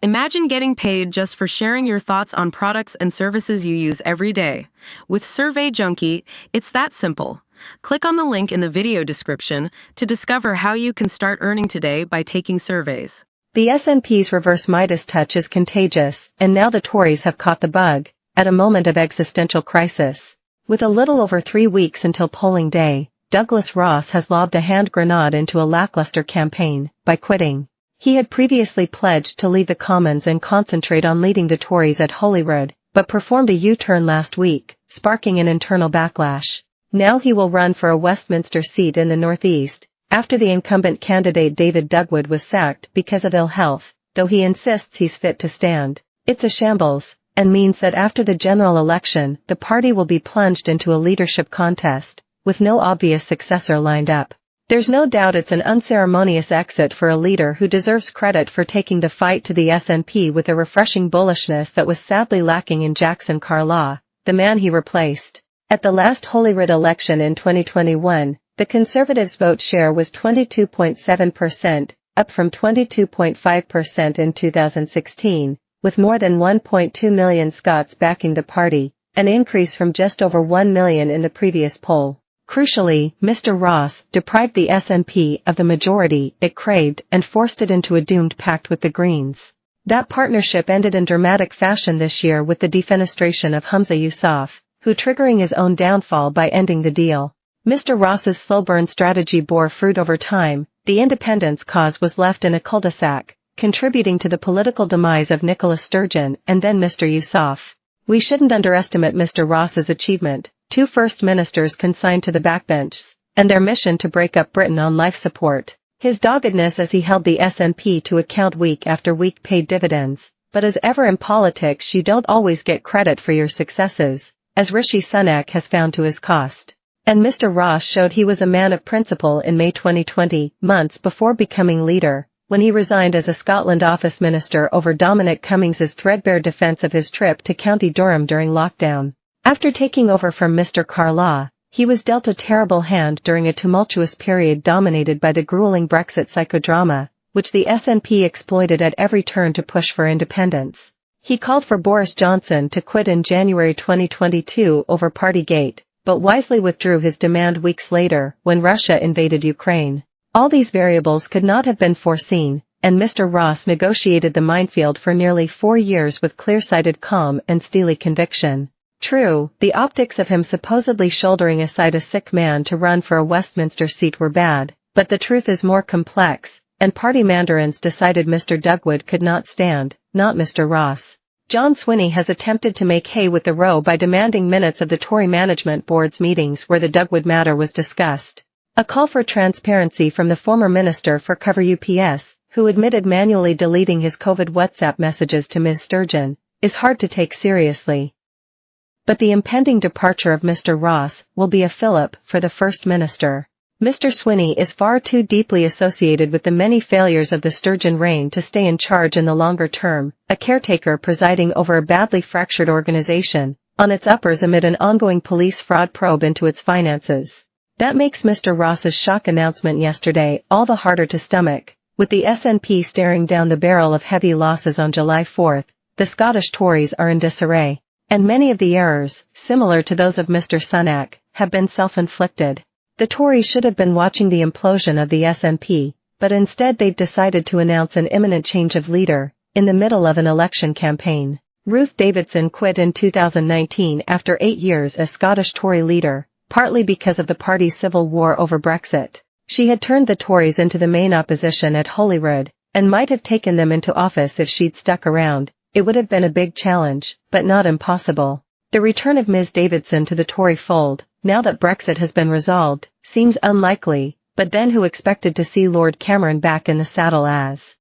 Imagine getting paid just for sharing your thoughts on products and services you use every day. With Survey Junkie, it's that simple. Click on the link in the video description to discover how you can start earning today by taking surveys. The SNP's reverse Midas touch is contagious, and now the Tories have caught the bug, at a moment of existential crisis. With a little over 3 weeks until polling day, Douglas Ross has lobbed a hand grenade into a lackluster campaign, by quitting. He had previously pledged to leave the Commons and concentrate on leading the Tories at Holyrood, but performed a U-turn last week, sparking an internal backlash. Now he will run for a Westminster seat in the Northeast, after the incumbent candidate David Dugwood was sacked because of ill health, though he insists he's fit to stand. It's a shambles, and means that after the general election, the party will be plunged into a leadership contest, with no obvious successor lined up. There's no doubt it's an unceremonious exit for a leader who deserves credit for taking the fight to the SNP with a refreshing bullishness that was sadly lacking in Jackson Carlaw, the man he replaced. At the last Holyrood election in 2021, the Conservatives' vote share was 22.7%, up from 22.5% in 2016, with more than 1.2 million Scots backing the party, an increase from just over 1 million in the previous poll. Crucially, Mr. Ross deprived the SNP of the majority it craved and forced it into a doomed pact with the Greens. That partnership ended in dramatic fashion this year with the defenestration of Humza Yousaf, who triggering his own downfall by ending the deal. Mr. Ross's slow-burn strategy bore fruit over time. The independence cause was left in a cul-de-sac, contributing to the political demise of Nicola Sturgeon and then Mr. Yousaf. We shouldn't underestimate Mr. Ross's achievement. 2 First Ministers consigned to the backbenches, and their mission to break up Britain on life support. His doggedness as he held the SNP to account week after week paid dividends, but as ever in politics you don't always get credit for your successes, as Rishi Sunak has found to his cost. And Mr. Ross showed he was a man of principle in May 2020, months before becoming leader, when he resigned as a Scotland Office Minister over Dominic Cummings's threadbare defence of his trip to County Durham during lockdown. After taking over from Mr. Carlaw, he was dealt a terrible hand during a tumultuous period dominated by the grueling Brexit psychodrama, which the SNP exploited at every turn to push for independence. He called for Boris Johnson to quit in January 2022 over Partygate, but wisely withdrew his demand weeks later when Russia invaded Ukraine. All these variables could not have been foreseen, and Mr. Ross negotiated the minefield for nearly 4 years with clear-sighted calm and steely conviction. True, the optics of him supposedly shouldering aside a sick man to run for a Westminster seat were bad, but the truth is more complex, and party mandarins decided Mr. Dugwood could not stand, not Mr. Ross. John Swinney has attempted to make hay with the row by demanding minutes of the Tory Management Board's meetings where the Dugwood matter was discussed. A call for transparency from the former Minister for Cover UPS, who admitted manually deleting his COVID WhatsApp messages to Ms. Sturgeon, is hard to take seriously. But the impending departure of Mr. Ross will be a fillip for the First Minister. Mr. Swinney is far too deeply associated with the many failures of the Sturgeon reign to stay in charge in the longer term, a caretaker presiding over a badly fractured organisation, on its uppers amid an ongoing police fraud probe into its finances. That makes Mr. Ross's shock announcement yesterday all the harder to stomach. With the SNP staring down the barrel of heavy losses on July 4, the Scottish Tories are in disarray. And many of the errors, similar to those of Mr. Sunak, have been self-inflicted. The Tories should have been watching the implosion of the SNP, but instead they've decided to announce an imminent change of leader, in the middle of an election campaign. Ruth Davidson quit in 2019 after 8 years as Scottish Tory leader, partly because of the party's civil war over Brexit. She had turned the Tories into the main opposition at Holyrood, and might have taken them into office if she'd stuck around. It would have been a big challenge, but not impossible. The return of Ms. Davidson to the Tory fold, now that Brexit has been resolved, seems unlikely, but then who expected to see Lord Cameron back in the saddle as